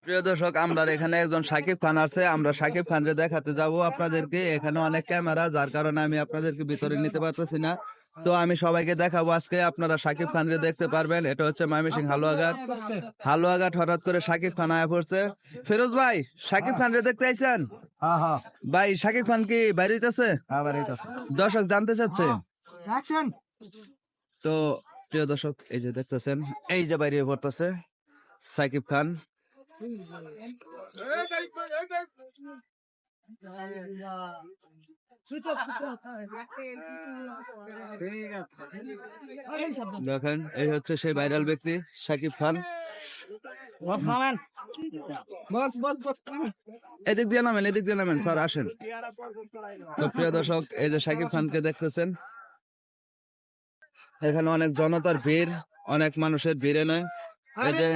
প্রিয় দর্শক, আমরা এখানে একজন সাকিব খান আছে। আমরা সাকিব খানকে দেখাতে যাব আপনাদেরকে। এখানে অনেক ক্যামেরা, যার কারণে আমি আপনাদেরকে ভিতরে নিতে পারতেছি না। তো আমি সবাইকে দেখাবো আজকে, আপনারা সাকিব খানকে দেখতে পারবেন। এটা হচ্ছে ময়মনসিংহ হালুয়াঘাট। হালুয়াঘাট হঠাৎ করে সাকিব খান আয়া পড়ছে। ফিরোজ ভাই, সাকিব খানকে দেখতে আইছেন? হ্যাঁ হ্যাঁ ভাই, সাকিব খান কি বাইরে হইতেছে? আবার এইটা দর্শক জানতে চাচ্ছে। অ্যাকশন তো প্রিয় দর্শক, এই যে দেখতেছেন, এই যে বাইরে পড়তেছে সাকিব খান। দেখেন, এই হচ্ছে সেই ভাইরাল ব্যক্তি সাকিব খান। এদিক দিয়ে নামেন, এদিক দিয়ে নামেন স্যার, আসেন। তো প্রিয় দর্শক, এই যে সাকিব খানকে দেখতেছেন, এখানে অনেক জনতার ভিড়, অনেক মানুষের ভিড়ে নয়। এই যে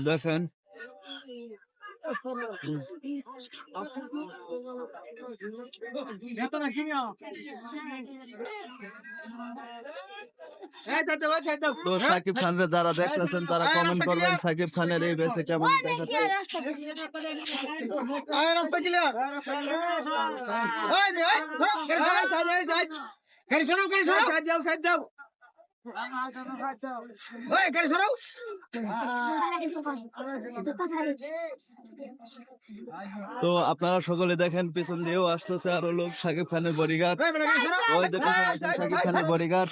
দেখেন, তো সাকিব খানকে যারা দেখতেছেন তারা কমেন্ট করবেন সাকিব খানের এই বেশে কেমন দেখাচ্ছে। তো আপনারা সকলে দেখেন, পিছন দিয়েও আসতেছে আরো লোক, সাকিব খানের বডিগার্ড। ওই দেখেন সাকিব খানের বডিগার্ড।